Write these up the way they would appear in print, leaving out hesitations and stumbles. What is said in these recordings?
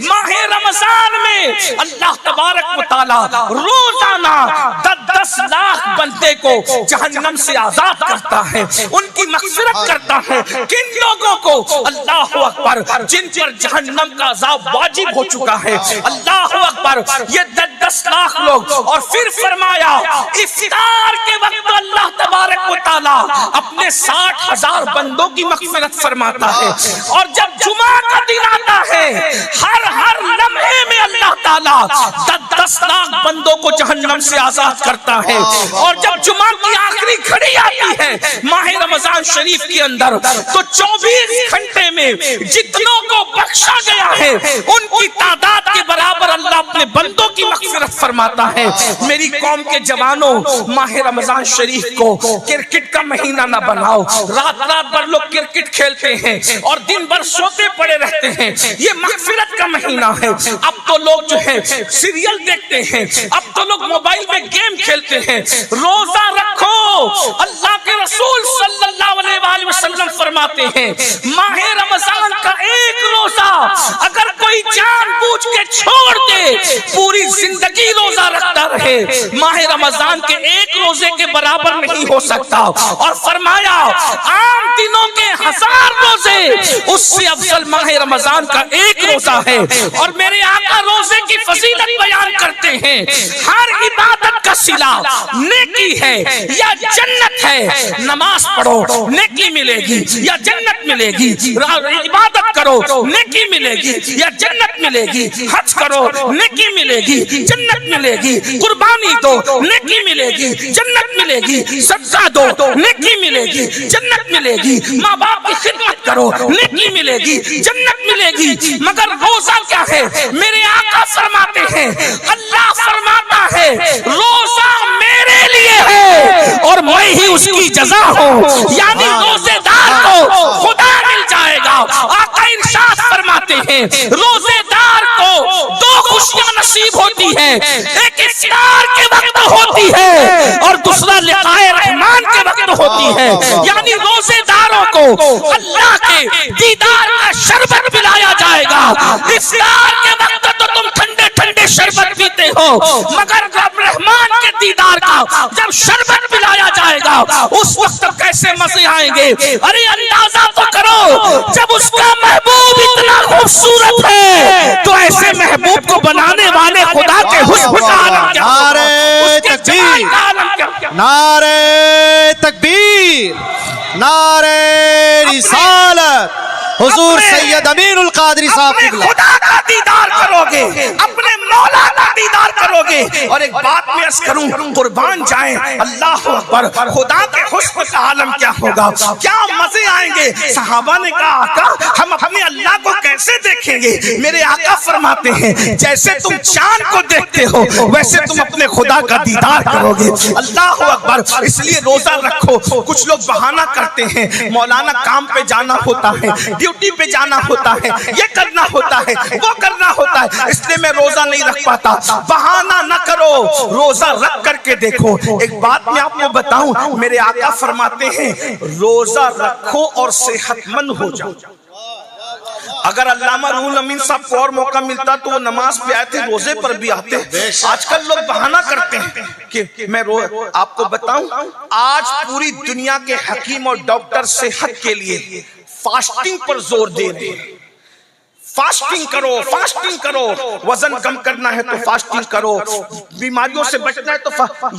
माह रमजान में अल्लाह तबारक व तआला रोजाना 10 लाख बंदे को जहन्नम से आजाद करता है, उनकी मग़फ़िरत करता है। किन लोगों को? अल्लाह अकबर, जिन पर जहन्नम का अज़ाब वाजिब हो चुका है। अल्लाह अकबर, ये 10 लाख लोग। और फिर फरमाया इफ्तार के वक्त अल्लाह तबारक व तआला अपने 60,000 बंदों की मग़फ़िरत फरमाता है। और जब जुमा का दिन आता है, हर लम्हे में अल्लाह ताला 10 लाख बंदों को जहन्नम से आजाद करता है। और जब जुमा की आखिरी घड़ी आती है माह रमजान शरीफ के अंदर, तो 24 घंटे में जितनों को बख्शा गया है उनकी तादाद के बराबर अल्लाह अपने बंदों की मग़फ़िरत फरमाता है। मेरी कौम के जवानों, माह रमजान शरीफ को क्रिकेट का महीना ना बनाओ। रात भर लोग क्रिकेट खेलते हैं और दिन भर सोते पड़े रहते हैं। ये मग़फ़िरत का महीना है। अब तो लोग जो है सीरियल देखते हैं, अब तो लोग मोबाइल में गेम खेलते हैं। रोजा रखो। अल्लाह के रसूल सल्लल्लाहु अलैहि वसल्लम फरमाते हैं माह रमजान का एक रोजा अगर कोई जानबूझ के छोड़ दे, पूरी जिंदगी रोजा रखता रहे, माह रमजान के एक रोजे के बराबर नहीं हो सकता। और फरमाया आम दिनों के 1000 रोजे उससे अफजल माह रमजान का एक रोजा है। और मेरे आका रोजे की फजीलत बयान करते हैं, हर इबादत का सिला नेकी है या जन्नत है। नमाज पढ़ो नेकी मिलेगी या जन्नत मिलेगी, इबादत करो नेकी मिलेगी या जन्नत मिलेगी, हज करो नेकी मिलेगी जन्नत मिलेगी, कुर्बानी दो नेकी मिलेगी जन्नत मिलेगी, सदका दो नेकी मिलेगी जन्नत मिलेगी, माँ बाप की खिदमत करो नेकी मिलेगी जन्नत मिलेगी। मगर रोजा क्या है? मेरे आका फरमाते हैं, अल्लाह फरमाता है रोजा मेरे लिए है और मैं ही उसकी जज़ा हूँ। यानी रोजेदार को खुदा मिल जाएगा। आका इरशाद फरमाते हैं रोजेदार को 2 खुशियां नसीब होती है, एक इफ्तार के वक्त होती है और दूसरा लिक़ाए रहमान के वक्त होती है। यानी रोजेदारों को अल्लाह के दीदार का शरबत पिलाया जाएगा। इफ्तार के वक्त तो तुम ठंडे ठंडे शरबत पीते हो, मगर रब रहमान के दीदार का जब शरबत पिलाया जाएगा उस वक्त कैसे मजे आएंगे। अरे अंदाजा तो करो, जब उसका महबूब इतना खूबसूरत है तो ऐसे महबूब को बनाने वाले खुदा के हुस्न का आलम क्या, नारे तकबीर, नारे तकबीर, नारे रिसालत, हुजूर सैयद अमीनुल कादरी साहब की खुदा का दीदार करोगे, अपने मौला का दीदार करोगे। और एक बात मैं अर्ज करूं, कुर्बान जाए अल्लाह अकबर, खुदा के हुस्न का आलम क्या होगा, क्या मजे आएंगे। सहाबा ने कहा आका हम अपने अल्लाह को कैसे देखेंगे? मेरे आका फरमाते हैं जैसे तुम चांद को देखते हो वैसे तुम अपने खुदा का दीदार करोगे। अल्लाह अकबर। इसलिए रोजा रखो। कुछ लोग बहाना करते हैं, मौलाना काम पे जाना होता है, ड्यूटी पे जाना होता है, ये करना होता है, वो करना होता है, इसलिए मैं रोजा नहीं रख पाता। बहाना न करो, रोजा रख करके देखो। एक बात मैं आपको बताऊं, मेरे आका फरमाते हैं रोजा रखो और सेहतमंद हो जाओ। अगर अल्लामा रूहुल अमीन साहब को और मौका मिलता तो वो नमाज पे आए थे, रोजे पर भी आते। आजकल लोग बहाना करते हैं कि मैं आपको बताऊं, आज पूरी दुनिया के हकीम और डॉक्टर सेहत के लिए फास्टिंग पर जोर दे रहे हैं। फास्टिंग करो, फास्टिंग करो, वजन कम करना है तो फास्टिंग करो, बीमारियों से बचना है तो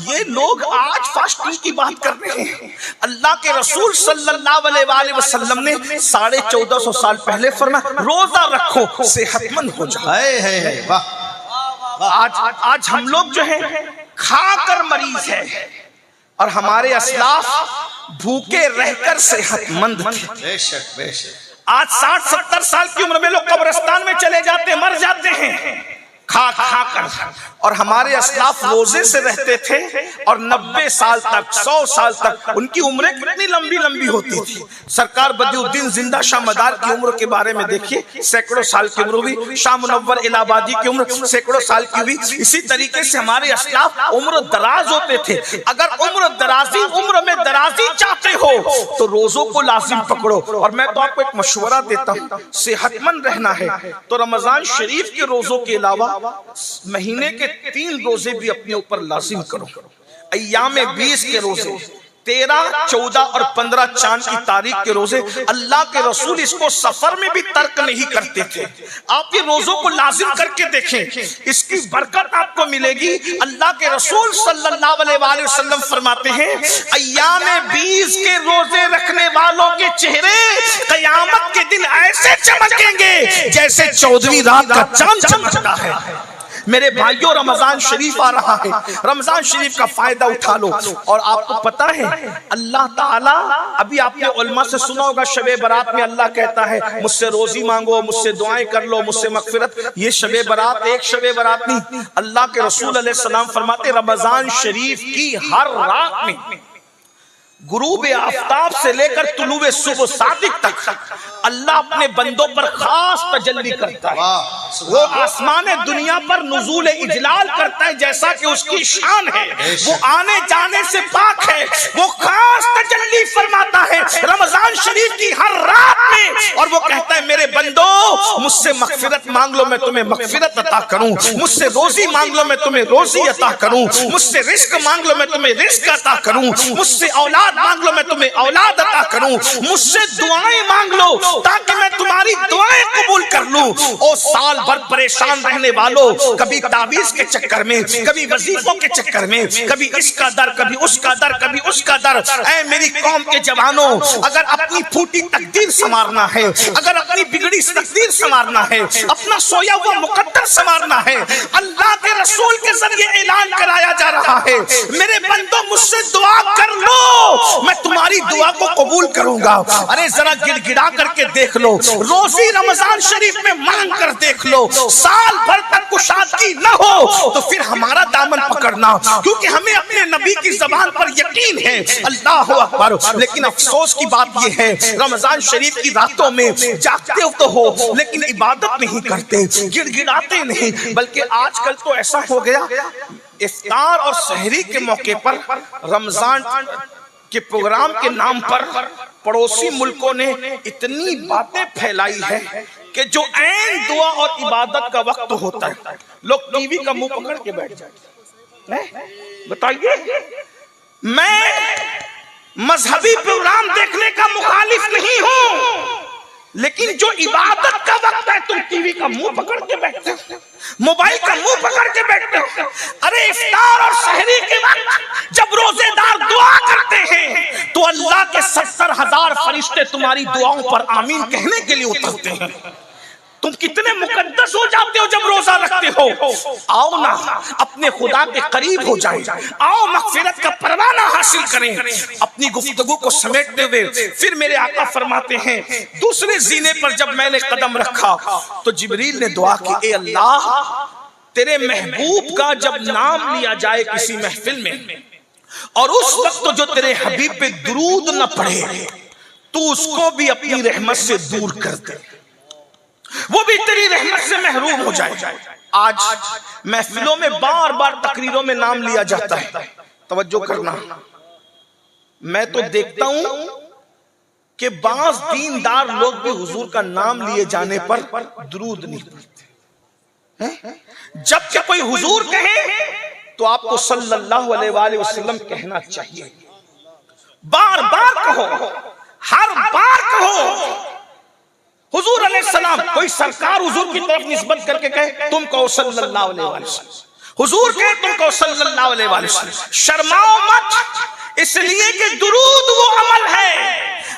ये लोग आज फास्टिंग की बात कर रहे हैं। अल्लाह के रसूल सल्लल्लाहु अलैहि वसल्लम ने 1450 साल पहले फरमाया रोजा रखो सेहतमंद हो जाओ। आज हम लोग जो है खाकर मरीज है और हमारे असलाफ भूखे रहकर सेहतमंद थे। बेशक बेशक। आज 60-70 साल की उम्र में लोग कब्रिस्तान में चले जाते, मर जाते हैं। खा खा कर। और हमारे अस्लाफ रोजे से रहते थे और 90 साल तक, 100 साल तक उनकी उम्रें कितनी लंबी लंबी होती थी। सरकार बदिउद्दीन जिंदा शाह मदार की उम्र के बारे में देखिए, सैकड़ों साल की उम्र हुई। शाह मुनव्वर इलाहाबादी की उम्र सैकड़ों साल की हुई। इसी तरीके से हमारे अस्लाफ उम्र दराज होते थे। अगर उम्र में दराजी चाहते हो तो रोजों को लाजिम पकड़ो। और मैं तो आपको एक मशवरा देता हूँ, सेहतमंद रहना है तो रमजान शरीफ के रोजों के अलावा महीने के 3 रोजे भी अपने ऊपर लाजिम करो। अय्याम 20 के रोजे, 13, 14 और 15 चांद की तारीख के रोजे, अल्लाह के रसूल इसको सफर में भी तर्क नहीं करते थे। आप ये रोजों को लाजिम करके देखें, इसकी बरकत आपको मिलेगी। अल्लाह के रसूल सल्लल्लाहु अलैहि वसल्लम फरमाते हैं, अय्याम 20 के रोजे रखने वालों के चेहरे कयामत के दिन ऐसे चमकेंगे जैसे 14वीं रात का चांद चमकता है। मेरे भाइयों, रमजान शरीफ आ रहा है, रमजान शरीफ का फायदा उठा लो। और आपको पता है अल्लाह ताला, अभी आपने उलमा से सुना होगा, शबे बरात में अल्लाह कहता है मुझसे रोजी मांगो, मुझसे दुआएं कर लो, मुझसे मगफिरत। ये शबे बरात एक शबे बरात नहीं, अल्लाह के रसूल अलैहि सलाम फरमाते रमजान शरीफ की हर रात में गुरूब आफताब से लेकर तुलुए सुबह सादिक तक अल्लाह अपने बंदों पर खास तजल्ली करता है। वो आसमान दुनिया पर नुज़ूल इजलाल करता है जैसा कि उसकी शान है। वो आने जाने से पाक है। वो खास तजल्ली फरमाता है रमजान शरीफ की हर रात में, और वो कहता है मेरे बंदो मुझसे मगफिरत मांग लो, मैं तुम्हें मगफिरत अता करूं। मुझसे रोजी मांग लो, मैं तुम्हें रोजी अता करूं। मुझसे रिस्क मांग लो, मैं तुम्हें रिस्क अता करूं। मुझसे औलाद मांग लो, मैं तुम्हें औलाद अता करूं। मुझसे दुआएं मांग लो ताकि मैं तुम्हारी दुआएं कबूल कर लूं। ओ साल भर परेशान रहने वालों, कभी ताबीज के चक्कर में, कभी वजीफों के चक्कर में, कभी इसका दर, कभी उसका दर, कभी उसका दर। ऐ मेरी कौम के जवानों, अगर अपनी फूटी तकदीर संवारना है, अगर अपनी बिगड़ी तकदीर संवारना है, अपना सोया हुआ मुकद्दर संवारना है, अल्लाह के रसूल के जरिए ऐलान कराया जा रहा है मेरे बंदों मुझसे दुआ कर लो, मैं तुम्हारी दुआ को कबूल करूंगा। अरे जरा गिड़गिड़ा करके देख लो, रोजी रमजान शरीफ में मांग कर देख लो। साल भर तक कुशादगी न हो तो फिर हमारा दामन पकड़ना, क्योंकि हमें अपने नबी की जबान पर यकीन है। अल्लाह अकबर। लेकिन अफसोस की बात यह है रमजान शरीफ की रातों में जागते तो हो लेकिन इबादत नहीं करते, गिड़गिड़ाते नहीं। बल्कि आजकल तो ऐसा हो गया, इफ्तार और सहरी के मौके पर रमजान के प्रोग्राम के नाम पर पड़ोसी मुल्कों ने इतनी बातें फैलाई है कि जो ऐन दुआ और इबादत का वक्त होता है लोग टीवी का मुंह पकड़ के बैठ जाते हैं। बताइए, मैं मजहबी प्रोग्राम देखने का मुखालिफ नहीं हूं, लेकिन जो इबादत का वक्त है तुम टीवी का मुंह पकड़ के बैठते हो, मोबाइल का मुंह पकड़ के बैठते हो। अरे इफ्तार और सहरी के वक्त जब रोजेदार दुआ करते हैं तो अल्लाह के 70,000 फरिश्ते तुम्हारी दुआओं पर आमीन कहने के लिए उतरते हैं। तुम कितने मुकद्दस हो जाते हो जब रोजा रखते हो। आओ ना अपने खुदा के करीब हो जाए, आओ मगफिरत का परवाना हासिल करें। अपनी गुफ्तगू को समेटते हुए फिर मेरे आका फरमाते हैं दूसरे जीने पर जब मैंने कदम रखा तो जिब्रील ने दुआ की, ए अल्लाह तेरे महबूब का जब नाम लिया जाए किसी महफिल में और उस वक्त जो तेरे हबीब पे दुरूद न पढ़े तू उसको भी अपनी रहमत से दूर कर दे, वो भी तेरी रहमत से महरूम हो जाए। आज महफिलों में बार बार तकरीरों में नाम लिया जाता है, तवज्जो करना। मैं तो देखता हूं कि बाज़ दीनदार लोग भी हुजूर का नाम लिए जाने पर दुरूद नहीं पढ़ते। जब कि कोई हुजूर कहे तो आपको सल्लल्लाहु अलैहि वसल्लम कहना चाहिए। बार बार कहो, हर बार कहो हुजूर अलैहिस्सलाम। कोई सरकार हुजूर की तरफ निस्बत करके कहे तुम कहो सल्लल्लाहु अलैहि वसल्लम, हुजूर कहे तुम कहो सल्लल्लाहु अलैहि वसल्लम। शर्माओ मत, इसलिए कि दुरूद वो अमल है,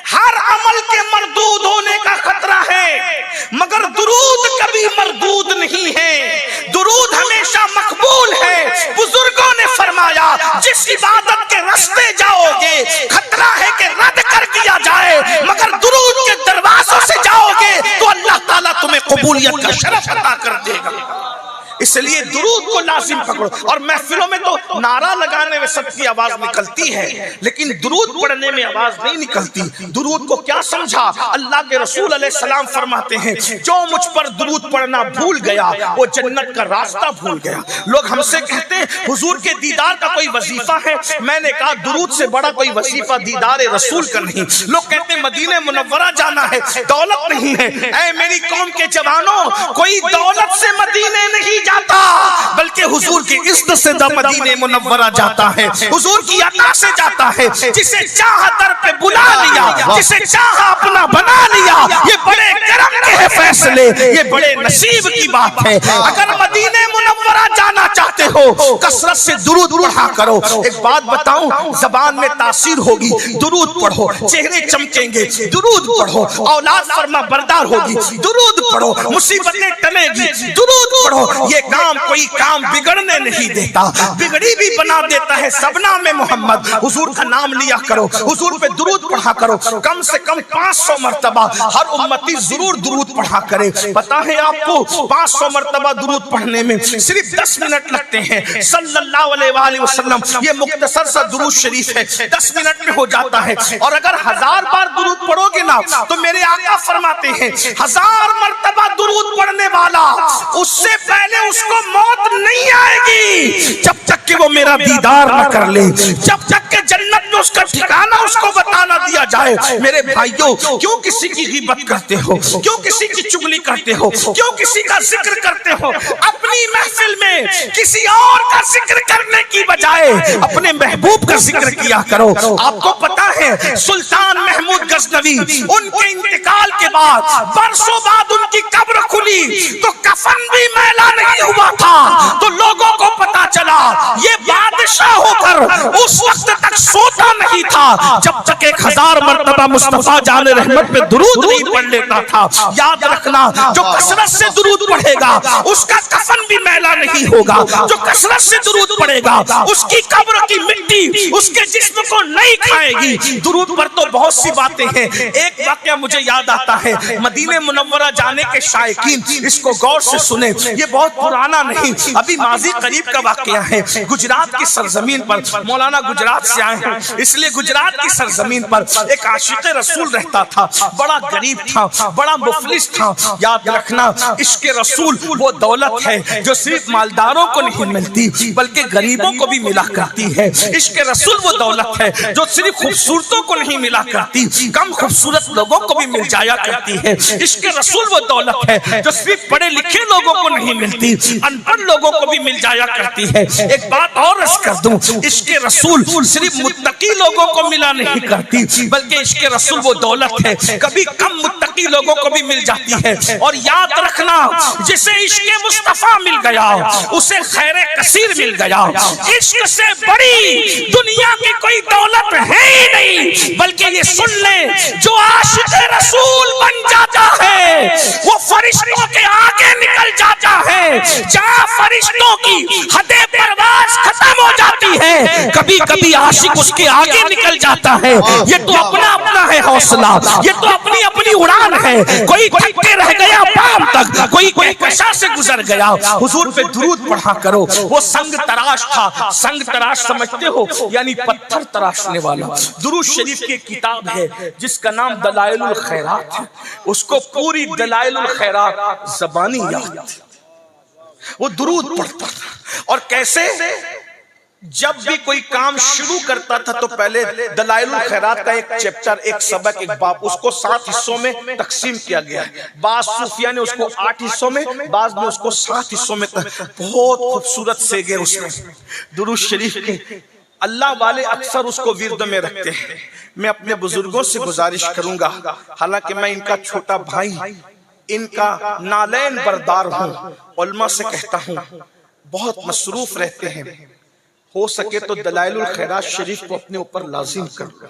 हर अमल के मरदूद होने का खतरा है, मगर दुरूद कभी मरदूद नहीं है। दुरूद हमेशा मकबूल है। बुजुर्गों ने फरमाया जिस इबादत के रास्ते जाओगे खतरा है कि रद्द कर दिया जाए, मगर दुरूद के दरवाजों से जाओगे तो अल्लाह ताला तुम्हें कबूलियत का शरफ अता कर देगा। इसलिए दुरूद को लाजिम पकड़ो। और महफिलों में तो नारा लगाने में सबकी आवाज निकलती है, लेकिन दुरूद पढ़ने में आवाज नहीं निकलती। दुरूद को क्या समझा? अल्लाह के रसूल अलैहिस्सलाम फरमाते हैं, जो मुझ पर दुरूद पढ़ना भूल गया वो जन्नत का रास्ता भूल गया। लोग हमसे कहते हैं हुजूर के दीदार का कोई वजीफा है। मैंने कहा दुरूद से बड़ा कोई वजीफा दीदार रसूल का नहीं। लोग कहते हैं मदीने मुनव्वरा जाना है, दौलत नहीं है। ऐ मेरी कौम के जवानों, कोई दौलत से मदीने नहीं जाता, बल्कि हुजूर की इज्जत से मदीने मुनव्वरा जाता है, हुजूर की अता से जाता है। जिसे चाहा दर पे बुला लिया, जिसे चाहा अपना बना लिया। ये बड़े करम के हैं फैसले, ये बड़े नसीब की बात है। अगर मदीने मुनव्वरा जाना चाहते हो, कसरत से दुरूद पढ़ा करो। एक बात बताऊं, जबान में तासीर होगी, दुरूद पढ़ो, चेहरे चमकेंगे, दुरूद पढ़ो, औलाद फरमा बरदार होगी, दुरूद पढ़ो, मुसीबतें टलेगी, दुरूद पढ़ो। ये काम कोई काम बिगड़ने नहीं देता, बिगड़ी भी बना देता है। सबना में मोहम्मद, हुजूर का नाम लिया करो, हुजूर पे दुरूद पढ़ा करो। कम से कम 500 मर्तबा हर उम्मती जरूर दुरूद पढ़ा करे। पता है आपको 500 मर्तबा दुरूद पढ़ने में सिर्फ 10 मिनट लगते हैं। सल्लल्लाहु अलैहि वसल्लम, ये मुख्तसर सा दुरूद शरीफ है, 10 मिनट में हो जाता है। और अगर 1000 बार दुरूद पढ़ोगे ना, तो मेरे आका फरमाते हैं 1000 मर्तबा दुरूद पढ़ने वाला, उससे पहले उसको मौत नहीं आएगी जब तक कि वो मेरा दीदार न कर ले, जब तक कि जन्नत में उसका ठिकाना उसको बताना दिया जाए। मेरे भाइयों, क्यों किसी की गिबत करते हो? क्यों किसी की चुगली करते हो? क्यों किसी का जिक्र करते हो? अपनी महफिल में किसी और का जिक्र करने की बजाय अपने महबूब का जिक्र किया करो। आपको पता है सुल्तान महमूद गजनवी, उनके इंतकाल के बाद बरसों बाद उनकी कब्र खुली तो कफन भी मैला नहीं हुआ था। तो लोगों को पता चला ये बादशाह होकर उस वक्त तक सोता नहीं था जब तक 1000 मर्तबा मुस्तफा जाने रहमत पे दुरूद नहीं पढ़ लेता था। याद रखना, जो कसरत से दुरूद पढ़ेगा उसका कफन भी मैला नहीं होगा। जो कसरत से दुरूद पढ़ेगा उसकी कब्र की मिट्टी उसके जिस्म को नहीं खाएगी। दुरूद पर तो बहुत सी बातें हैं। एक वाकया मुझे याद आता है, मदीने मुनव्वरा जाने के शायकीन इसको गौर से सुने। ये बहुत पुराना नहीं, अभी माजी करीब का वाकया है। गुजरात की सरजमीन पर, मौलाना गुजरात से आए हैं इसलिए गुजरात की सरजमीन पर एक आशिक रसूल रहता था। बड़ा गरीब था, बड़ा मुफलिस था। याद रखना, इश्क रसूल वो दौलत है जो सिर्फ मालदारों को नहीं मिलती बल्कि गरीबों को भी मिला करती है। इश्क रसूल वो दौलत है जो सिर्फ खूबसूरतों को नहीं मिला करती, कम खूबसूरत लोगों को भी मिल जाया करती है। इश्क रसूल वो दौलत है जो सिर्फ पढ़े लिखे लोगों को नहीं मिलती, अनपढ़ लोगों को भी मिल जाया करती है। एक बात और अर्ज कर दूं, इश्क रसूल सिर्फ मुत्तकी लोगों को मिला नहीं करती बल्कि इश्क रसूल वो दौलत है कभी कम मुत्तकी लोगों को भी मिल जाती है। और याद रखना, जिसे इश्क मुस्तफा मिल गया उसे खैर कसीर मिल गया। इश्क से बड़ी दुनिया की कोई दौलत है ही नहीं। बल्कि ये सुन ले, जो आशिक रसूल बन जाता है वो फरिश्तों के आगे निकल जाता है। जहाँ फरिश्तों की हदे परवाज़ खत्म हो जाती है, कभी कभी आशिक उसके आगे निकल जाता है। ये तो अपना अपना है हौसला, ये तो अपनी अपनी उड़ान है। कोई थक के रह गया पाम तक, कोई कहकशा से गुजर गया। हुजूर पे दुरूद पढ़ा करो। वो संग तराश था। संग तराश समझते हो? यानी पत्थर तराशने वाला। दुरूद शरीफ की किताब है जिसका नाम दलाइलुल खैरात है। उसको पूरी दलाइलुल खैरात ज़बानी याद। वो दुरूद पढ़ता था। और कैसे? जब भी कोई काम शुरू करता था तो पहले दलाइलुल खैरात का एक चैप्टर, एक सबक, एक बाब, उसको 7 हिस्सों में तकसीम किया गया। बाज सूफिया ने उसको 8 हिस्सों में, बाज ने उसको 7 हिस्सों में। बहुत खूबसूरत सेगे उसमें दुरूद शरीफ के। अल्लाह वाले अक्सर उसको विर्द में रखते हैं। मैं अपने बुजुर्गों से गुजारिश करूंगा, हालांकि मैं इनका छोटा भाई, इनका नालैन बरदार हूँ, उलमा से कहता हूँ बहुत मसरूफ रहते हैं। हो सके तो दलाइलुल खैरात शरीफ को अपने ऊपर लाजिम कर लो।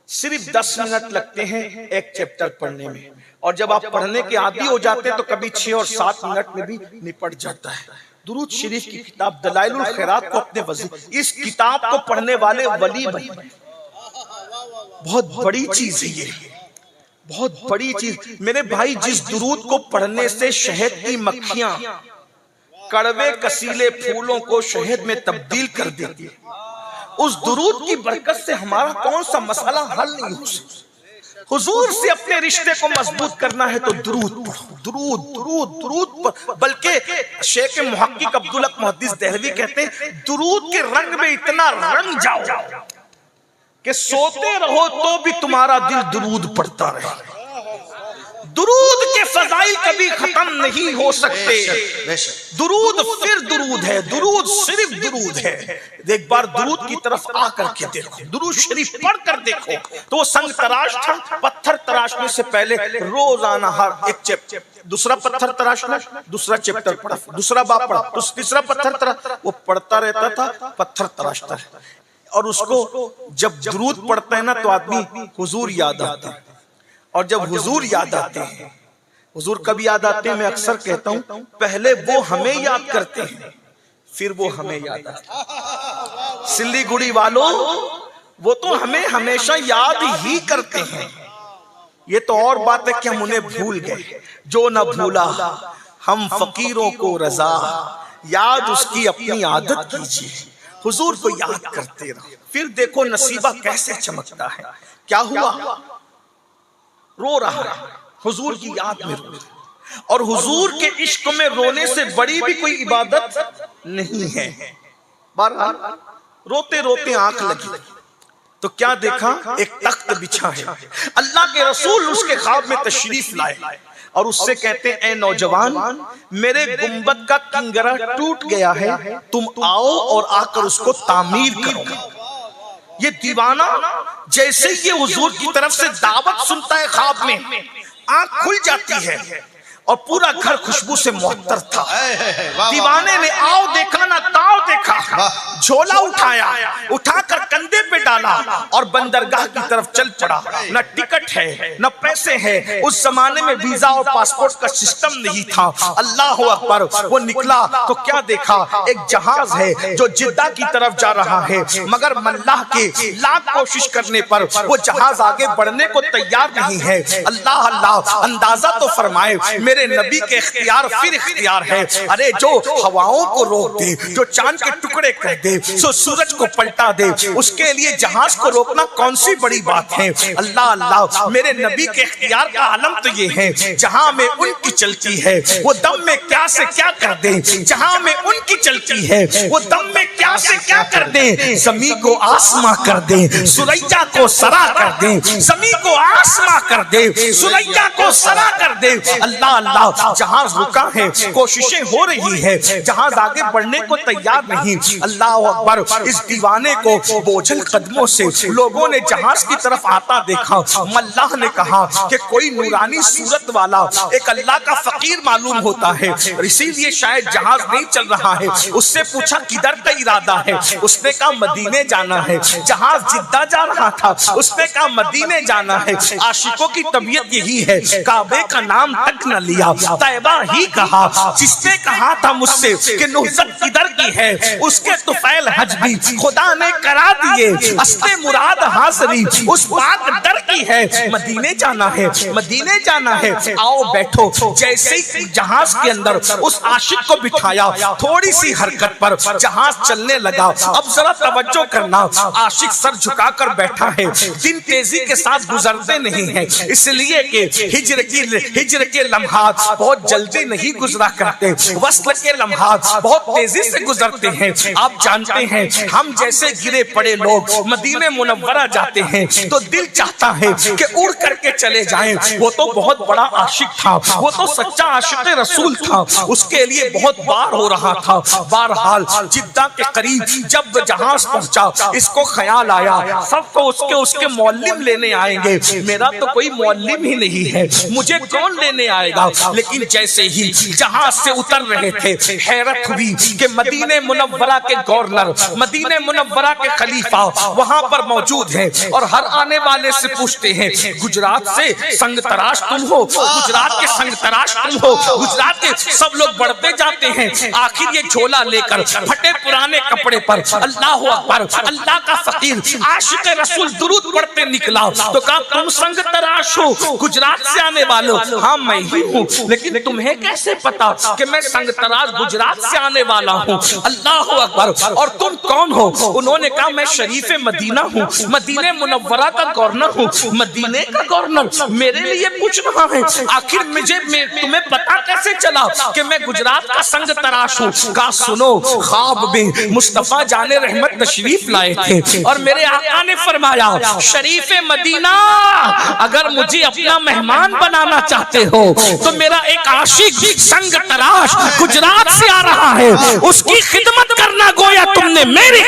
सिर्फ 10 मिनट लगते हैं एक चैप्टर पढ़ने में, और जब आप पढ़ने के आदी हो जाते हैं तो कभी 6 और 7 मिनट में भी निपट जाता है। दुरूद शरीफ की किताब दलाइलुल खैरात को अपने वज़ीर, इस किताब को पढ़ने वाले वली बने। बहुत बड़ी चीज है ये, बहुत बड़ी चीज। मेरे भाई, जिस दुरूद को पढ़ने से शहद की मक्खियां कड़वे कसीले फूलों को शहद में तब्दील कर देती है। उस दुरूद की बरकत से हमारा कौन सा मसला हल नहीं हो सकता। हुजूर से अपने रिश्ते को मजबूत करना है तो दुरूद पढ़ो, दुरूद दुरूद दुरूद। बल्कि शेख मुहक्किक अब्दुल हक मुहद्दिस देहलवी कहते हैं दुरूद के रंग में इतना रंग जाओ कि सोते रहो तो भी तुम्हारा दिल दुरूद पढ़ता रहे। दुरूद के फजाइल कभी खत्म नहीं हो सकते। दुरूद फिर दुरूद है, दुरूद सिर्फ दुरूद है। एक बार दुरूद की तरफ आकर के देखो, दुरूद शरीफ पढ़ कर देखो तो वो संग तराश था। पत्थर तराशने से पहले रोजाना हर एक चैप्टर, दूसरा पत्थर तराशना, दूसरा चैप्टर पढ़ा, दूसरा बाप पढ़ा, तीसरा पत्थर तराश, वो पढ़ता रहता था, पत्थर तराशता है। और उसको जब दुरूद पढ़ता है ना तो आदमी हुजूर याद आते हैं। और जब हुजूर याद आते हैं, हुजूर कब याद आते हैं? मैं अक्सर कहता हूं पहले वो हमें याद करते हैं फिर वो हमें याद आते हैं। सिल्लीगुड़ी वालों, वो तो हमें हमेशा याद ही करते हैं। ये तो और बात है कि हम उन्हें भूल गए। जो न भूला हम फकीरों को रजा, याद उसकी अपनी आदत कीजिए। हुजूर को याद करते रहो, फिर देखो नसीबा कैसे चमकता है। क्या हुआ? रो रहा है, हुजूर की याद में रो रहा है। और हुजूर के इश्क में रोने से बड़ी भी कोई इबादत नहीं है। बहरहाल रोते रोते आंख लगी तो क्या देखा? एक तख्त बिछा है। अल्लाह के रसूल उसके ख्वाब में तशरीफ लाए और उससे कहते हैं, ए नौजवान, मेरे गुंबद का किंगरा टूट गया है, तुम आओ और आकर उसको तामीर करो। ये दीवाना जैसे ही ये हुजूर की तरफ से दावत सुनता है ख्वाब में, आंख खुल जाती है और पूरा घर खुशबू से मुअत्तर था। दीवाने ने आओ देखा ना ताओ देखा, झोला उठाया, उठाकर कंधे पे डाला और बंदरगाह की तरफ चल पड़ा। न टिकट है न पैसे हैं, उस जमाने में वीजा और पासपोर्ट का सिस्टम नहीं था। अल्लाह अकबर। वो निकला तो क्या देखा? एक जहाज है जो जिद्दा की तरफ जा रहा है, मगर मल्लाह के लाख कोशिश करने पर वो जहाज आगे बढ़ने को तैयार नहीं है। अल्लाह अल्लाह, अंदाजा तो फरमाए, मेरे नबी के इख्तियार फिर इख्तियार है। अरे जो हवाओं को रोक दे, जो चांद के टुकड़े कर दे, जो सूरज को पलटा दे, उसके लिए जहाज को रोकना कौन सी बड़ी बात है। अल्लाह अल्लाह, मेरे नबी के इख्तियार का आलम तो ये है, जहां में उनकी चलती है वो दम में क्या से क्या कर दे। जहां में उनकी चलती है वो दम में क्या से क्या कर दे। जमी को आसमां कर दे, सुरैया को सरा कर दे। जमी को आसमां कर दे, सुरैया को सरा कर दे। अल्लाह अल्लाह, जहाज रुका है, कोशिशें हो रही है, जहाज आगे बढ़ने को तैयार नहीं। अल्लाह अकबर। इस दीवाने को बोझल कदमों से लोगों ने जहाज की तरफ आता देखा। मल्लाह ने कहा कि कोई नूरानी सूरत वाला एक अल्लाह का फकीर मालूम होता है, इसीलिए शायद जहाज नहीं चल रहा है। उससे पूछा किधर का इरादा है? उसने कहा मदीने जाना है। जहाज जिद्दा जा रहा था, उसने कहा मदीने जाना है। आशिकों की तबीयत यही है, काबे का नाम तक न लिया, तैबा ही कहा। जिसने कहा था मुझसे कि नुहजत किधर की है, उसके तुफैल हज भी खुदा ने करा दिए। अस्ते मुराद हासिली उस बात डर की है। मदीने जाना है, मदीने जाना है। आओ बैठो। जैसे ही जहाज के अंदर उस आशिक को बिठाया, थोड़ी सी हरकत पर जहाज चलने लगा। अब जरा तवज्जो करना, आशिक सर झुकाकर बैठा है। दिन तेजी के साथ गुजरते नहीं है, इसलिए कि हिज्र के लम्हात बहुत जल्दी नहीं गुजरा करते, वस्ल के लम्हात बहुत तेजी से गुजरते हैं। आप जानते हैं, हम जैसे गिरे पड़े लोग मदीने मुनव्वरा जाते हैं तो दिल चाहता है कि उड़ करके चले जाएं। वो तो बहुत बड़ा आशिक था, वो तो सच्चा आशिक रसूल था, उसके लिए बहुत बार हो रहा था। बहरहाल जिद्दा के करीब जब जहाज पहुंचा, इसको ख्याल आया सबको उसके मौलिम लेने आएंगे। मेरा तो कोई मौलिम ही नहीं है, मुझे कौन लेने आएगा। लेकिन जैसे ही जहाज से उतर रहे थे, हैरत हुई कि मदीने मुनव्वरा के गवर्नर, मदीने मुनव्वरा के खलीफा वहां पर मौजूद हैं और हर आने वाले से पूछते हैं, गुजरात से संग तराश तुम हो, गुजरात के संग तराश तुम हो। गुजरात के सब लोग बढ़ते जाते हैं, आखिर ये झोला लेकर फटे पुराने कपड़े पर, अल्लाह अकबर, अल्लाह का फकीर आशिक रसूल दुरूद पढ़ते निकला तो कहा तुम संग तराश हो, गुजरात से आने वालों? हाँ मैं ही हूँ, लेकिन तुम्हें कैसे पता कि मैं संग तराश गुजरात से आने वाला हूँ? अल्लाह अकबर। और तुम कौन हो? उन्होंने कहा मैं शरीफ मदीना हूँ, मदीने मुनव्वरा का गवर्नर हूँ। मदीने का गवर्नर मेरे लिए पूछ रहा है? आखिर तुम्हें पता कैसे चला कि मैं गुजरात का संग तराश हूँ? कहा सुनो, ख्वाब में मुस्तफा जाने रहमत तशरीफ लाए थे और मेरे आका ने फरमाया शरीफ मदीना अगर मुझे अपना मेहमान बनाना चाहते हो तो मेरा एक आशिक संग तराश गुजरात से आ रहा है, उसकी खिदमत करना गोया तुमने मेरी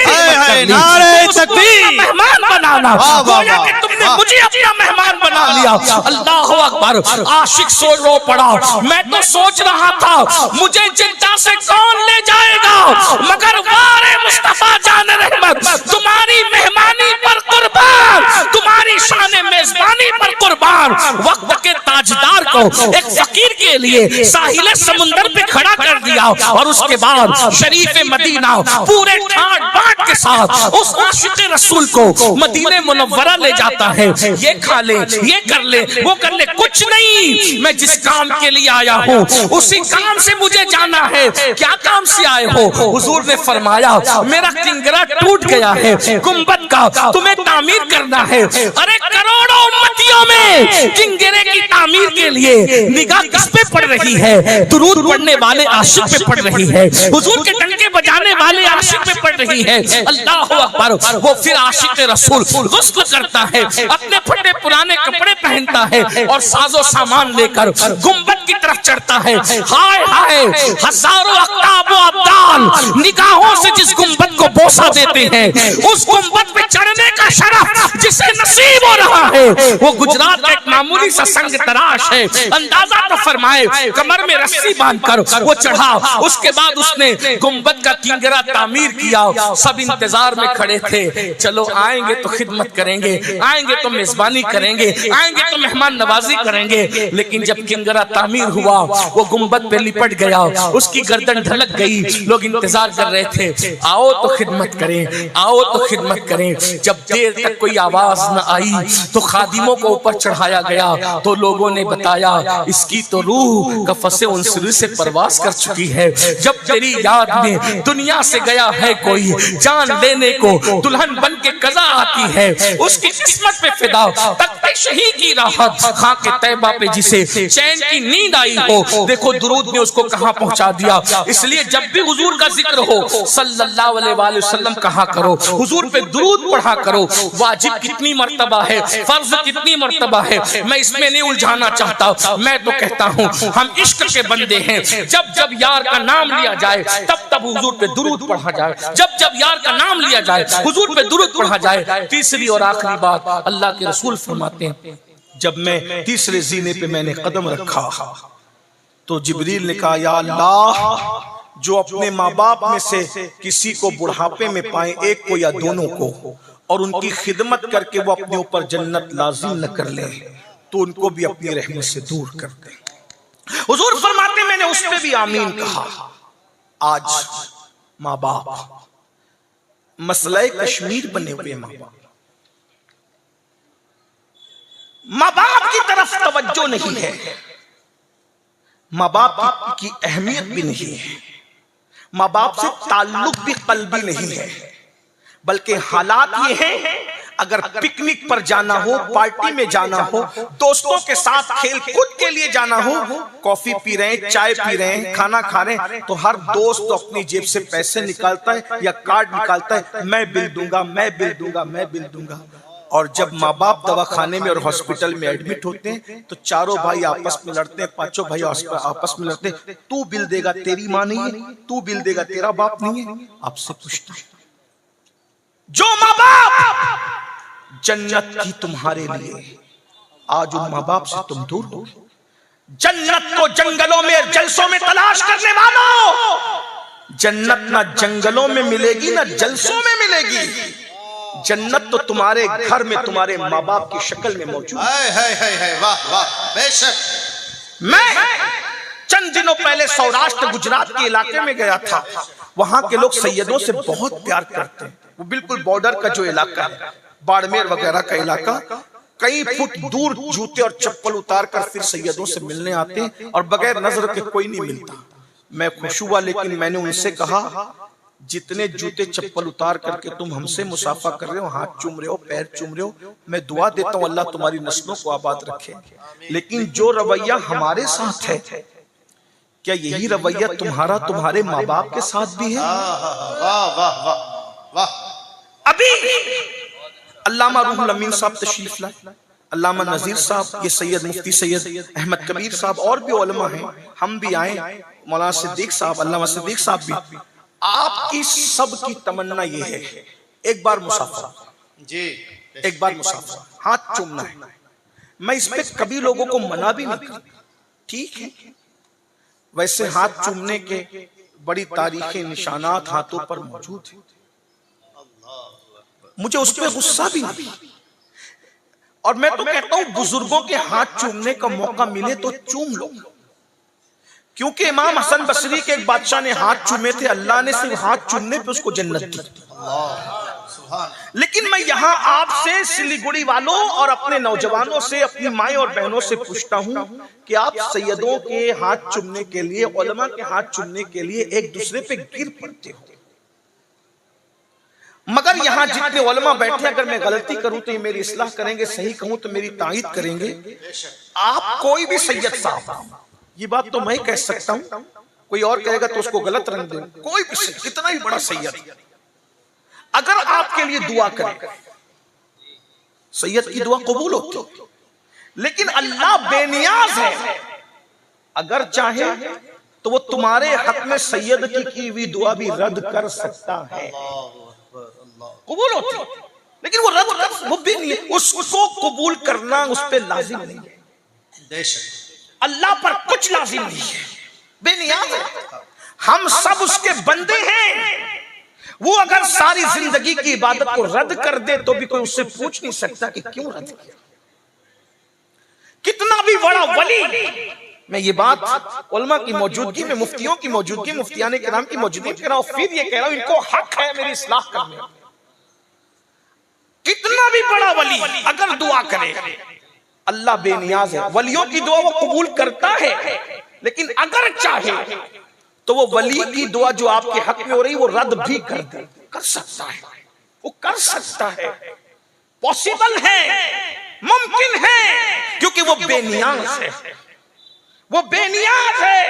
मेहमान बनाना, गोया कि तुमने मुझे अपना मेहमान बना लिया। अल्लाह अकबर। आशिक सोच रो पड़ा, मैं तो सोच रहा था मुझे चिंता से कौन ले जाएगा, मगर वारे मुस्तफा जान रहमत तुम्हारी मेहमानी पर कुर्बान, तुम्हारी शान मेजबानी पर कुर्बान। वक्त के ताजदार को एक फकीर के लिए साहिल समुंदर पे खड़ा कर दिया और उसके बाद शरीफ मदीना पूरे ठाट बाट के साथ उस आशिक रसूल को मदीने मुनव्वरा ले जाता है। ये खा ले, ये कर ले, वो कर ले, कुछ नहीं, मैं जिस काम के लिए आया हूँ उसी काम से मुझे जाना है। क्या काम से आए हो? हुजूर ने फरमाया मेरा किंगरा टूट गया है, गुंबद का तुम्हें तामीर करना है। अरे करोड़ों उम्मतियों में किंगरे की तामीर के लिए निगाह किस पे पड़ रही है? दुरूद पढ़ने वाले आशिक पे पड़ रही है, हुजूर के डंके बजाने वाले आशिक पे पड़ रही है। अल्लाह अकबर। वो फिर आशिक रसूल गुस्ल करता है, अपने फटे पुराने कपड़े पहनता है और साजो सामान लेकर गुंबद की तरफ चढ़ता है। हाय हाय, हजारों अख्ताब व अब्दाल निगाहों से जिस गुंबद को बोसा देते हैं, उस गुंबद पे चढ़ने का शरफ जिसे नसीब हो रहा है वो गुजरात का एक मामूली सा संग तराश है। अंदाजा तो फरमाए, कमर में रस्सी बांधकर वो चढ़ा, उसके बाद उसने गुंबद का किंगरा तामीर किया। सब इंतजार में खड़े थे, चलो आएंगे तो खिदमत करेंगे, आएंगे तो मेजबानी करेंगे, आएंगे तो मेहमान नवाजी करेंगे। लेकिन जब किंगरा तामीर हुआ वो गुंबद पे लिपट गया, उसकी गर्दन ढलक गई। लोग इंतजार कर रहे थे, आओ तो खिदमत करें, आओ तो खिदमत करें। जब देर तक कोई आवाज न आई तो खादिमों को ऊपर चढ़ाया गया तो लोगों ने बताया इसकी तो रूह कफ़से उनसरी से परवास कर चुकी है। जब तेरी याद में दुनिया से गया है कोई, जान लेने को दुल्हन बन के कज़ा आती है, उसकी किस्मत पे फिदा तख्ते शही की राहत, खाके तैबा पे जिसे चैन की नींद आई हो। देखो दुरूद ने उसको कहां पहुंचा दिया। इसलिए जब भी हुजूर का जिक्र हो सल्लल्लाहु अलैहि वसल्लम कहा करो, हुजूर पे दुरूद पढ़ा करो। वाजिब कितनी मर्तबा है, फर्ज कितनी मर्तबा है, मैं इसमें नहीं उलझाना चाहता। मैं तो कहता हूँ हम इश्क के बंदे हैं, जब जब यार का नाम लिया जाए तब तब हुजूर पे दुरूद पढ़ा जाए, जब जब यार का नाम लिया जाए हुजूर पे दुरूद पढ़ा जाए। तीसरी और आखिरी बात अल्लाह के रसूल फरमाते हैं, जब मैं तीसरे जीने पे मैंने कदम रखा तो जिब्रील ने कहा या अल्लाह, जो अपने माँ बाप में से किसी को बुढ़ापे में पाए, एक को या दोनों को, और उनकी खिदमत करके वो अपने ऊपर जन्नत लाजिम न कर ले तो उनको भी अपनी रहमत से दूर कर दे। हुजूर फरमाते मैंने उस पे भी आमीन कहा। आज माँ बाप मसला कश्मीर बने हुए, माँ बाप की तरफ तवज्जो नहीं है, माँ बाप की अहमियत भी नहीं है, माँ बाप से ताल्लुक भी कल्बी नहीं है, बल्कि हालात ये हैं अगर पिकनिक पर जाना हो, पार्टी में जाना हो, दोस्तों के साथ खेल कूद के लिए जाना हो, कॉफी पी रहे हैं, चाय पी रहे हैं, खाना खा रहे हैं, तो हर दोस्त तो अपनी जेब से पैसे निकालता है या कार्ड निकालता है, मैं बिल दूंगा, मैं बिल दूंगा, मैं बिल दूंगा। और जब माँ बाप दवाखाने में और हॉस्पिटल में एडमिट होते हैं तो चारों भाई आपस में लड़ते हैं, पांचों भाई आपस में लड़ते हैं, तू बिल देगा, तेरी माँ नहीं है, तू बिल देगा, तेरा बाप नहीं है। आपसे पूछता हूं, जो माँ बाप जन्नत की तुम्हारे लिए, आज उन माँ बाप से तुम दूर हो। जन्नत को जंगलों में जलसों में तलाश करने वालों, जन्नत ना जंगलों में मिलेगी ना जलसों में मिलेगी, जन्नत तो तुम्हारे घर में तुम्हारे माँ बाप की शक्ल में मौजूद है। वाह वाह, बेशक। मैं चंद दिनों पहले सौराष्ट्र गुजरात के इलाके में गया था, वहां के लोग सैयदों से बहुत प्यार करते हैं। वो बिल्कुल बॉर्डर का जो इलाका है, बाड़मेर वगैरह का इलाका, कई फुट दूर जूते और चप्पल उतार कर फिर सैयदों से मिलने आते हैं और बगैर नजर के कोई नहीं मिलता। मैं खुश हुआ, लेकिन मैंने उनसे कहा जितने जूते चप्पल उतार करके तुम हमसे मुसाफा कर रहे हो, हाथ चूम रहे हो, पैर चूम रहे हो, मैं दुआ देता हूं अल्लाह तुम्हारी नस्लों को आबाद रखे। लेकिन जो रवैया हमारे साथ है, क्या यही रवैया तुम्हारा तुम्हारे माँ बाप के साथ भी है? वाह वाह वाह वाह। अभी अल्लामा रूहुल अमीन साहब तशरीफ लाए, अल्लामा नजीर साहब, ये सैयद मुफ्ती सैयद अहमद कबीर साहब और भी उलमा हैं, हम भी आए, मौलाना सिद्दीक साहब, अल्लामा सिद्दीक साहब भी। आपकी सबकी तमन्ना ये है एक बार मुसाफा जी, एक बार मुसाफा, हाथ चूमना है। मैं इस पे कभी लोगों को मना भी नहीं करता, ठीक है। वैसे हाथ चूमने के बड़ी तारीखें, निशानात हाथों पर मौजूद है, मुझे उस पर गुस्सा भी नहीं। और मैं तो कहता हूं बुजुर्गों के हाथ चूमने का मौका मिले तो चूम लो, क्योंकि इमाम हसन बसरी के एक बादशाह ने हाथ चूमे थे, अल्लाह ने सिर्फ हाथ चूमने पे उसको जन्नत दी। लेकिन मैं यहाँ आपसे सिलीगुड़ी वालों और अपने नौजवानों से, अपनी माए और बहनों से पूछता हूँ कि आप सैयदों के हाथ चूमने के लिए, उलमा के हाथ चूमने के लिए एक दूसरे पे गिर पड़ते हो, मगर यहाँ जितने उलमा बैठे, अगर मैं गलती करूं तो ये मेरी इस्लाह करेंगे, सही कहूं तो मेरी तायीद करेंगे। आप कोई भी सैयद साहब, ये बात तो मैं कह सकता हूं, कोई और कहेगा तो उसको गलत रंग दे, कोई भी कितना ही बड़ा सैयद अगर आपके लिए दुआ करे, सैयद की दुआ कबूल होती, लेकिन अल्लाह बेनियाज है, अगर चाहे तो वो तुम्हारे हक में सैयद की हुई दुआ भी रद्द कर सकता है, कबूल होती, लेकिन वो रद्द कर, वो भी नहीं है, उसको कबूल करना उस पे लाजिम नहीं है, अल्लाह पर कुछ लाजिम नहीं है, बेनियाज है, हम सब उसके बंदे हैं। वो अगर सारी जिंदगी की इबादत को रद्द कर दे तो भी कोई उससे पूछ नहीं सकता कि क्यों रद्द किया। कितना भी बड़ा वली, मैं ये बात उलमा की मौजूदगी में, मुफ्तियों की मौजूदगी, मुफ्तियाने किराम की मौजूदगी में कह रहा हूं, फिर ये कह रहा हूं इनको हक है मेरी इस्लाह करने का। कितना भी बड़ा वली अगर दुआ करे, अल्लाह बेनियाज है, वलियों की दुआ वो कबूल करता है, लेकिन अगर चाहे तो वो वली की दुआ जो आपके हक में हो रही वो रद्द भी कर दे, कर सकता है, वो कर सकता है, पॉसिबल है, मुमकिन है, क्योंकि वो बेनियाज है, वो बेनियाज है।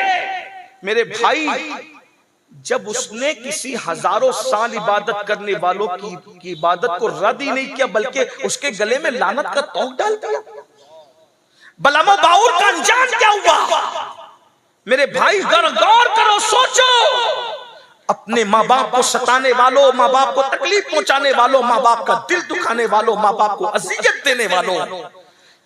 मेरे भाई, जब उसने किसी हजारों साल इबादत करने वालों की इबादत को रद्द ही नहीं किया, बल्कि उसके गले में लानत का तोक डाल दिया, बलामो बाउर का अंजाम क्या हुआ? मेरे भाई गौर करो, सोचो, अपने माँ बाप को सताने वालों, माँ बाप को तकलीफ पहुंचाने वालों, माँ बाप का दिल दुखाने वालों, माँ बाप को अजियत देने वालों,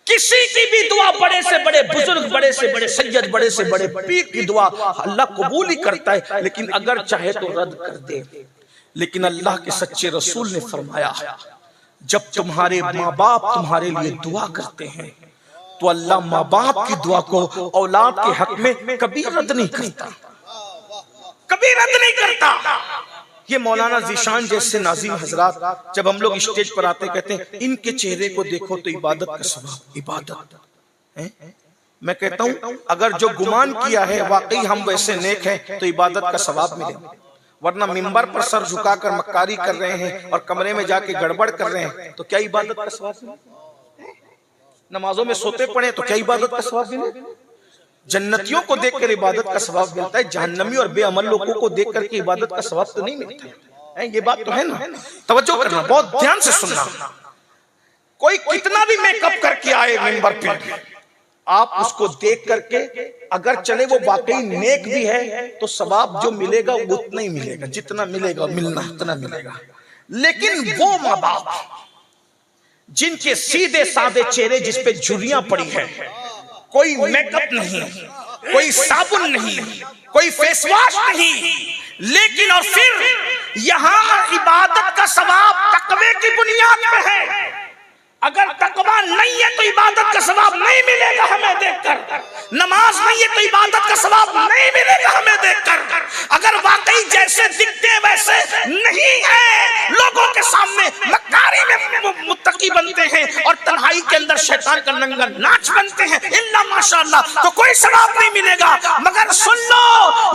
किसी की भी दुआ, बड़े से बड़े बुजुर्ग, बड़े से बड़े सैयद, बड़े से बड़े पीर की दुआ अल्लाह कबूल ही करता है, लेकिन अगर चाहे तो रद्द कर दे। लेकिन अल्लाह के सच्चे रसूल ने फरमाया, जब तुम्हारे माँ बाप तुम्हारे लिए दुआ करते हैं तो अल्लाह माँ बाप की दुआ को औलाद के हक में कभी रद्द नहीं करता, कभी रद्द नहीं करता। ये मौलाना ज़ीशान जैसे नाज़िम हजरात जब हम लोग स्टेज पर आते कहते हैं इनके चेहरे को देखो तो इबादत का सवाब, इबादत है। मैं कहता हूं अगर जो गुमान किया है वाकई हम वैसे नेक हैं तो इबादत का सवाब मिलेगा, वरना मिंबर पर सर झुकाकर मक्कारी कर रहे हैं और कमरे में जाके गड़बड़ कर रहे हैं तो क्या इबादत का सवाब मिलेगा? नमाजों में सोते पड़े तो क्या इबादत का सवाब मिलेगा? जन्नतियों को देखकर इबादत का सवाब मिलता है, जहन्नमी और बेअमल लोगों को देख करके इबादत का सवाब तो नहीं मिलता है। ये बात तो है ना, तवज्जो करना, बहुत ध्यान से सुनना। कोई कितना भी मेकअप करके आए मिंबर पे, आप उसको देख करके अगर चले वो वाकई नेक भी है तो सवाब जो मिलेगा वो उतना ही मिलेगा, जितना मिलेगा मिलना उतना मिलेगा। लेकिन वो माँ बाप जिनके सीधे साधे चेहरे जिस पे झुर्रियां पड़ी है, कोई मेकअप नहीं, कोई साबुन नहीं, कोई फेस वॉश नहीं, लेकिन और फिर यहाँ इबादत का सवाब तकवे की बुनियाद पे है। अगर तकवा नहीं है तो इबादत का सवाब नहीं मिलेगा हमें देखकर, नमाज नहीं है तो इबादत का सवाब नहीं मिलेगा हमें देखकर। अगर वाकई जैसे दिखते नंगा नाच बनते हैं इल्ला माशाअल्लाह, तो कोई सवाब नहीं मिलेगा। मगर सुन लो,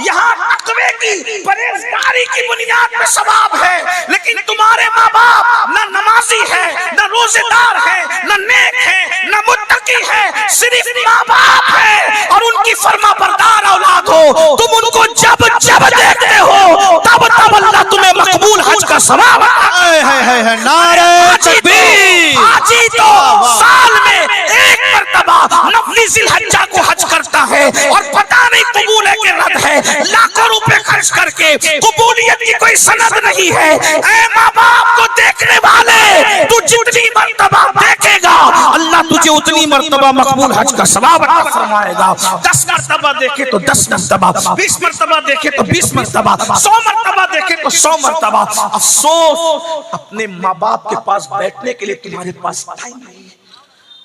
यहाँ तकवे की परहेजगारी की बुनियाद में सवाब है, लेकिन तुम्हारे माँ बाप न नमाजी है, न रोजेदार है, न नेक है, न मुत्तकी है, सिर्फ माँ बाप है और उनकी फर्मा बरदार औलाद हो। तुम उनको जब जब देखते हो तब तब अल्लाह तुम्हें मकबूल हज का सवाब है। नारे तकबीर। हाजी तो साल में एक मर्तबा नफली जिलहज्जा को हज करता है और पता नहीं कबूल है कि रद्द है। लाखों रुपए खर्च करके कबूलियत की कोई सनद नहीं है। ऐ माँ बाप को देखने वाले, तू जितनी मर्तबा देखेगा अल्लाह तुझे उतनी मर्तबा मकबूल हज का सवाब अता फरमाएगा। 10 मर्तबा देखे तो 10 मर्तबा, 20 मर्तबा देखे तो 20 मर्तबा, 100 मर्तबा देखे तो 100 मर्तबा। अफसोस अपने माँ बाप के पास बैठने के लिए तुम्हारे पास टाइम नहीं है,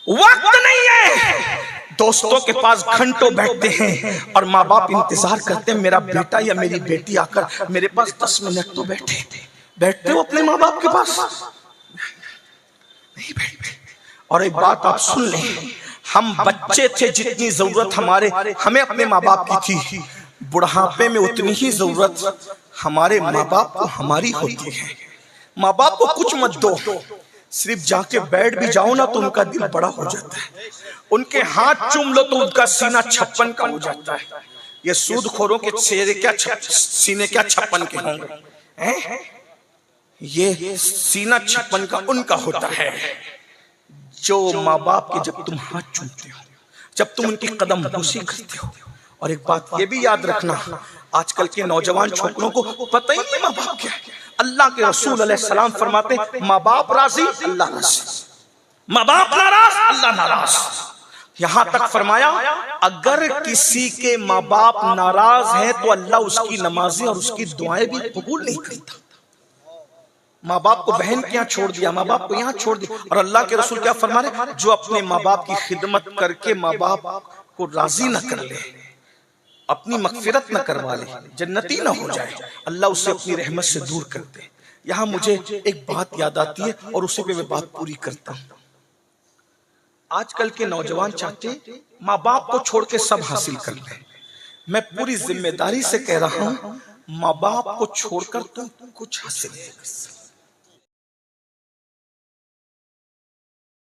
वक्त नहीं है। दोस्तों के पास घंटों बैठते हैं और माँ बाप इंतजार करते हैं मेरा बेटा या मेरी बेटी आकर मेरे पास 10 मिनट तो बैठते हो अपने माँ बाप के पास? नहीं बैठते। और एक बात आप सुन लें, हम बच्चे थे जितनी जरूरत हमें अपने माँ बाप की थी, बुढ़ापे में उतनी ही जरूरत हमारे माँ बाप को हमारी होती है। माँ बाप को कुछ मत दो, सिर्फ जाके बैठ भी जाओ ना तो उनका दिल बड़ा हो जाता है। उनके हाथ चूम लो तो उनका सीना 56 का हो जाता है। ये सूदखोरों के चेहरे क्या सीने क्या 56 के होंगे? ये सीना 56 का उनका होता है जो माँ बाप के जब तुम हाथ चूमते हो, जब तुम उनकी कदम बोसी करते हो। और एक बात ये भी याद रखना, आजकल के नौजवान छोकरों को पता ही नहीं माँ बाप क्या है। अल्लाह के रसूल अलैहिस्सलाम फरमाते माँ बाप राजी अल्लाह राजी, माँ बाप नाराज अल्लाह नाराज। यहां तक फरमाया अगर किसी के माँ बाप नाराज हैं तो अल्लाह उसकी नमाजें और उसकी दुआएं भी कबूल नहीं करता। माँ बाप को बहन के यहाँ छोड़ दिया, माँ बाप को यहाँ छोड़ दिया, और अल्लाह के रसूल क्या फरमा रहे, जो अपने माँ बाप की खिदमत करके माँ बाप को राजी न कर ले, अपनी मगफिरत न करवा ले, जन्नती न हो जाए, अल्लाह उसे अपनी रहमत से दूर कर दे। यहाँ मुझे एक बात याद आती है और उसी पे मैं बात पूरी करता हूँ। आजकल के नौजवान चाहते माँ बाप को छोड़ के सब हासिल कर ले। मैं पूरी जिम्मेदारी से कह रहा हूँ, माँ बाप को छोड़कर तुम कुछ हासिल नहीं कर सकते।